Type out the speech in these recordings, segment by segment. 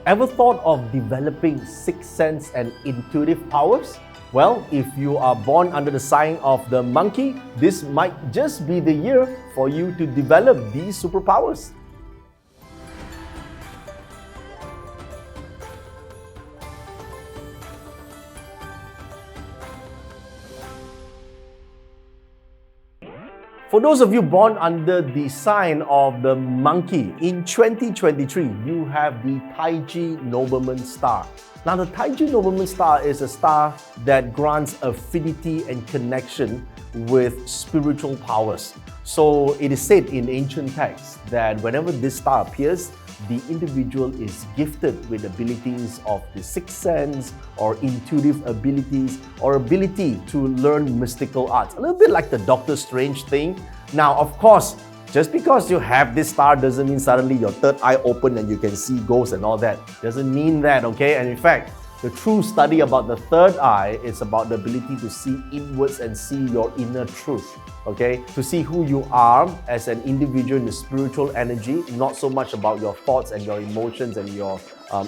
Ever thought of developing sixth sense and intuitive powers? Well, if you are born under the sign of the monkey, this might just be the year for you to develop these superpowers. For those of you born under the sign of the monkey, in 2023, you have the Taiji Nobleman Star. Now, the Taiji Nobleman Star is a star that grants affinity and connection with spiritual powers. So, it is said in ancient texts that whenever this star appears, the individual is gifted with abilities of the sixth sense or intuitive abilities or ability to learn mystical arts. A little bit like the Doctor Strange thing. Now, of course, just because you have this star doesn't mean suddenly your third eye open and you can see ghosts and all that. Doesn't mean that, okay? And in fact, the true study about the third eye is about the ability to see inwards and see your inner truth, okay? To see who you are as an individual in the spiritual energy, not so much about your thoughts and your emotions and your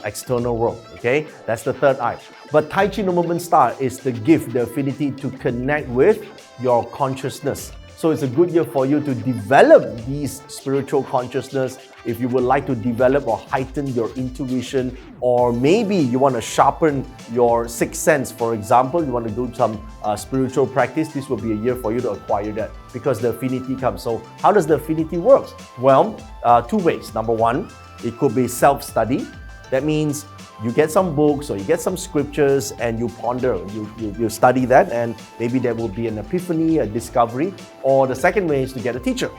external world, okay? That's the third eye. But Taiji Nobleman Star is the gift, the affinity to connect with your consciousness. So it's a good year for you to develop these spiritual consciousness. If you would like to develop or heighten your intuition, or maybe you want to sharpen your sixth sense, for example, you want to do some spiritual practice, this will be a year for you to acquire that because the affinity comes. So how does the affinity work? Well, two ways. Number one, it could be self-study. That means you get some books or you get some scriptures and you ponder, you study that, and maybe there will be an epiphany, a discovery. Or the second way is to get a teacher.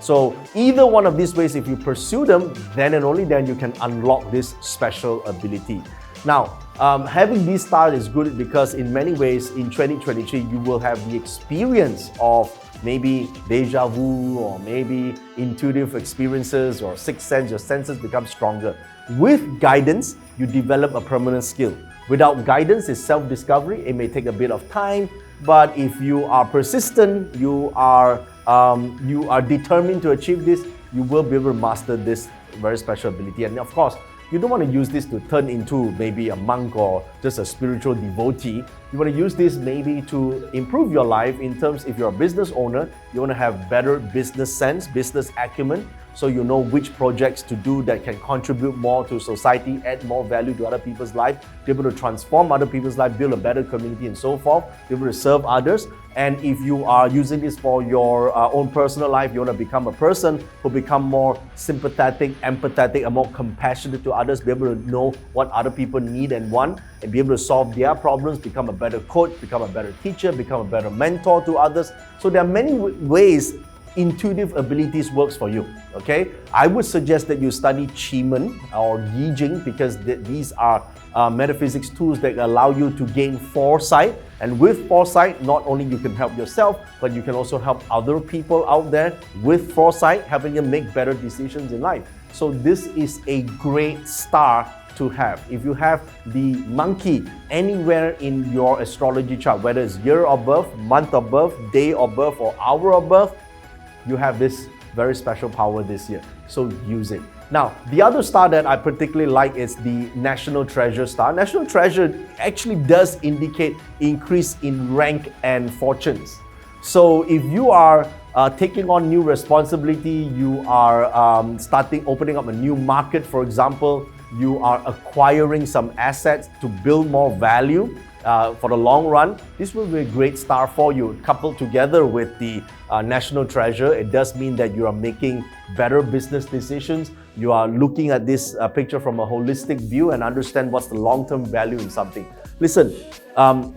So either one of these ways, if you pursue them, then and only then you can unlock this special ability. Now, having these stars is good because in many ways in 2023, you will have the experience of maybe deja vu or maybe intuitive experiences or sixth sense, your senses become stronger. With guidance, you develop a permanent skill. Without guidance, it's self-discovery. It may take a bit of time, but if you are persistent, you are determined to achieve this, you will be able to master this very special ability. And of course, you don't want to use this to turn into maybe a monk or just a spiritual devotee. You want to use this maybe to improve your life in terms, if you're a business owner, you want to have better business sense, business acumen, so you know which projects to do that can contribute more to society, add more value to other people's life, be able to transform other people's life, build a better community and so forth, be able to serve others. And if you are using this for your own personal life, you want to become a person who become more sympathetic, empathetic, and more compassionate to others, be able to know what other people need and want, and be able to solve their problems, become a better coach, become a better teacher, become a better mentor to others. So there are many ways intuitive abilities works for you, okay? I would suggest that you study Qi or Yi Jing because these are metaphysics tools that allow you to gain foresight. And with foresight, not only you can help yourself, but you can also help other people out there with foresight, helping them make better decisions in life. So this is a great star to have. If you have the monkey anywhere in your astrology chart, whether it's year of birth, month of birth, day of birth, or hour of birth, you have this very special power this year. So use it. Now, the other star that I particularly like is the National Treasure star. National Treasure actually does indicate increase in rank and fortunes. So if you are taking on new responsibility, you are opening up a new market, for example, you are acquiring some assets to build more value for the long run, this will be a great star for you. Coupled together with the National Treasure, it does mean that you are making better business decisions. You are looking at this picture from a holistic view and understand what's the long-term value in something. Listen,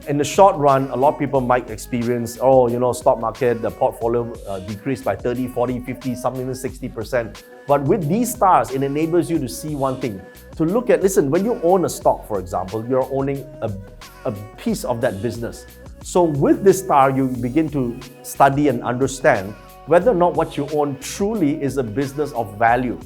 in the short run, a lot of people might experience, stock market, the portfolio decreased by 30, 40, 50, some even 60%. But with these stars, it enables you to see one thing. To look at, listen, when you own a stock, for example, you're owning a piece of that business. So with this star, you begin to study and understand whether or not what you own truly is a business of value.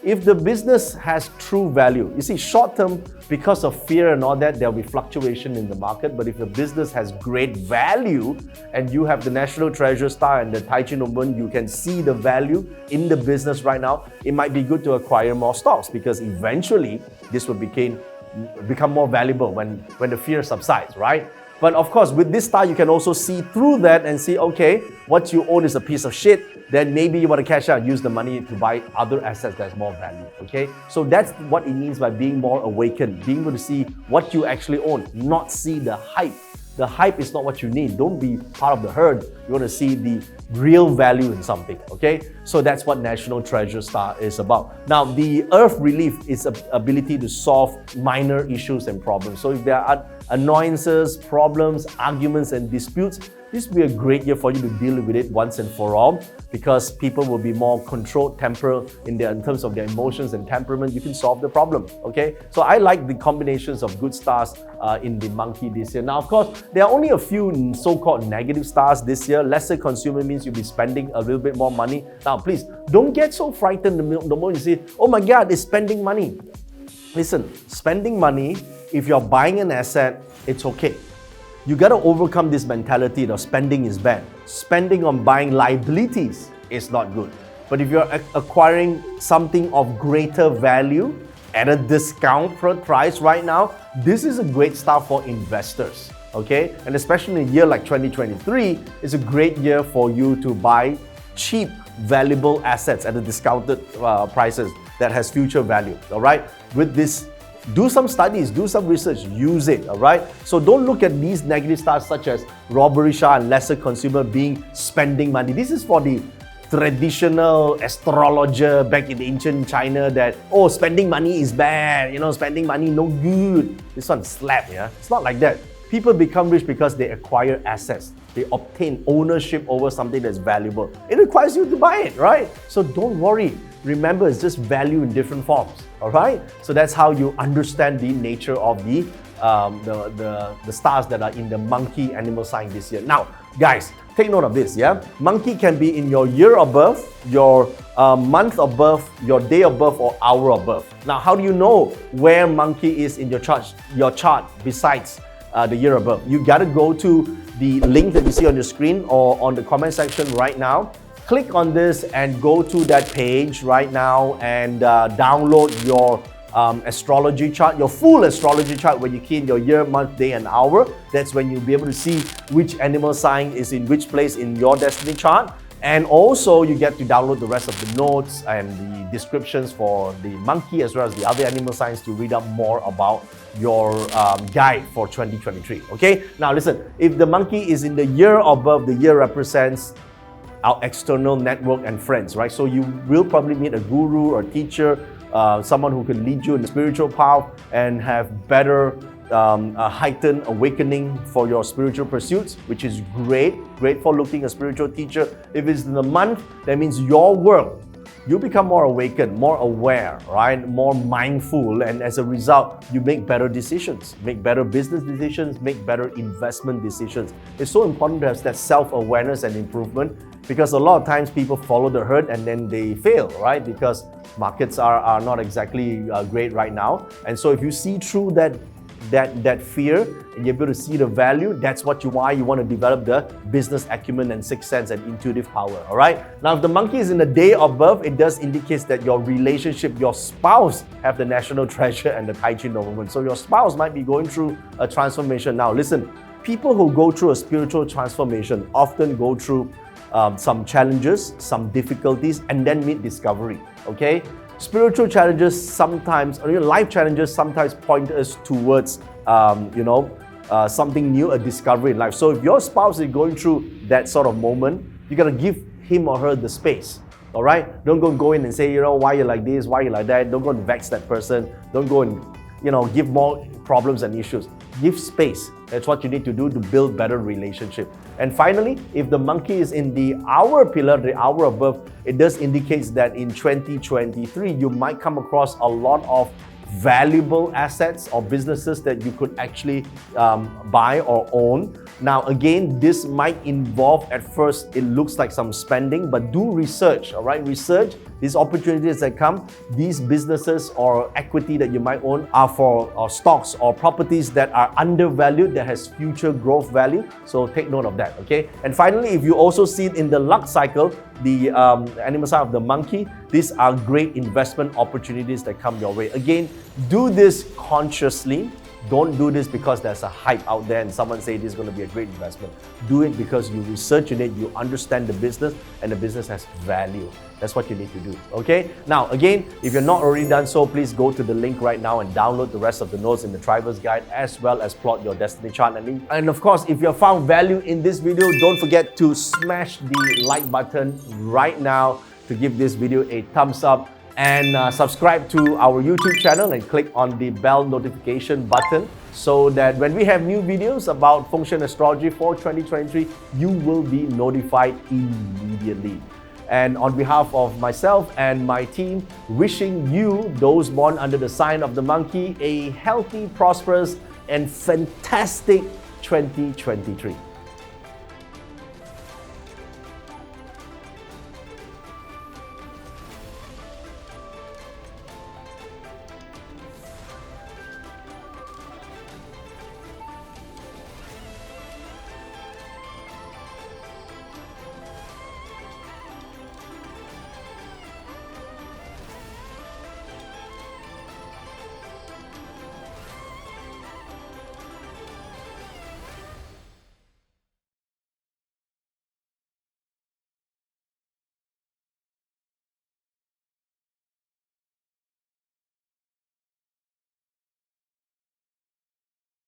if the business has true value, you see, short term, because of fear and all that, there'll be fluctuation in the market. But if the business has great value and you have the National Treasure Star and the Tai Chi Nobleman, you can see the value in the business right now, it might be good to acquire more stocks, because eventually this will become more valuable when the fear subsides, right? But of course, with this star, you can also see through that and see, okay, what you own is a piece of shit, then maybe you want to cash out, use the money to buy other assets that's more value, okay? So that's what it means by being more awakened, being able to see what you actually own, not see the hype. The hype is not what you need. Don't be part of the herd. You want to see the real value in something, okay? So that's what National Treasure Star is about. Now, the Earth Relief is the ability to solve minor issues and problems. So if there are annoyances, problems, arguments, and disputes, this will be a great year for you to deal with it once and for all, because people will be more controlled, tempered in terms of their emotions and temperament. You can solve the problem, okay? So I like the combinations of good stars in the monkey this year. Now, of course, there are only a few so-called negative stars this year. Lesser consumer means you'll be spending a little bit more money. Now, please, don't get so frightened the moment you say, oh my God, it's spending money. Listen, spending money, if you're buying an asset, it's okay. You got to overcome this mentality that spending is bad. Spending on buying liabilities is not good. But if you're acquiring something of greater value at a discount price right now, this is a great start for investors, okay? And especially in a year like 2023, it's a great year for you to buy cheap, valuable assets at a discounted prices that has future value, all right? With this, do some studies, do some research, use it, all right? So don't look at these negative stars such as robbery star and lesser consumer being spending money. This is for the traditional astrologer back in ancient China that, oh, spending money is bad, spending money no good. This one slap, yeah? It's not like that. People become rich because they acquire assets. They obtain ownership over something that's valuable. It requires you to buy it, right? So don't worry. Remember, it's just value in different forms, all right? So that's how you understand the nature of the stars that are in the monkey animal sign this year. Now, guys, take note of this, yeah? Monkey can be in your year of birth, your month of birth, your day of birth, or hour of birth. Now, how do you know where monkey is in your chart besides the year of birth? You gotta go to the link that you see on your screen or on the comment section right now. Click on this and go to that page right now and download your astrology chart, your full astrology chart, where you key in your year, month, day, and hour. That's when you'll be able to see which animal sign is in which place in your destiny chart. And also, you get to download the rest of the notes and the descriptions for the monkey as well as the other animal signs to read up more about your guide for 2023. Okay? Now listen, if the monkey is in the year of birth, the year represents our external network and friends, right? So you will probably meet a guru or teacher, someone who can lead you in the spiritual path and have better heightened awakening for your spiritual pursuits, which is great for looking a spiritual teacher. If it's in the month, that means your world, you become more awakened, more aware, right? More mindful, and as a result, you make better decisions, make better business decisions, make better investment decisions. It's so important to have that self-awareness and improvement, because a lot of times people follow the herd and then they fail, right? Because markets are not exactly great right now. And so if you see through that fear and you're able to see the value, that's why you want to develop the business acumen and sixth sense and intuitive power, all right? Now, if the monkey is in the day of birth, it does indicate that your relationship, your spouse have the National Treasure and the Tai Chi Nobleman. So your spouse might be going through a transformation. Now, listen, people who go through a spiritual transformation often go through some challenges, some difficulties, and then meet discovery, okay? Spiritual challenges sometimes, or life challenges sometimes point us towards, something new, a discovery in life. So if your spouse is going through that sort of moment, you gotta give him or her the space, all right? Don't go in and say, why you like this, why you like that. Don't go and vex that person. Don't go and, give more problems and issues. Give space. That's what you need to do to build better relationship. And finally, if the monkey is in the hour pillar, the hour of birth, it does indicate that in 2023, you might come across a lot of valuable assets or businesses that you could actually buy or own Now again, this might involve, at first it looks like some spending, but do research, all right? Research these opportunities that come. These businesses or equity that you might own are for stocks or properties that are undervalued, that has future growth value. So take note of that, okay? And finally, if you also see it in the luck cycle, the animal side of the monkey, these are great investment opportunities that come your way. Again, do this consciously. Don't do this because there's a hype out there and someone say this is going to be a great investment. Do it because you research in it, you understand the business, and the business has value. That's what you need to do, okay? Now, again, if you're not already done so, please go to the link right now and download the rest of the notes in the Driver's Guide, as well as plot your destiny chart. And of course, if you have found value in this video, don't forget to smash the like button right now to give this video a thumbs up, and subscribe to our YouTube channel and click on the bell notification button so that when we have new videos about Feng Shui and astrology for 2023, you will be notified immediately. And on behalf of myself and my team, wishing you, those born under the sign of the monkey, a healthy, prosperous, and fantastic 2023.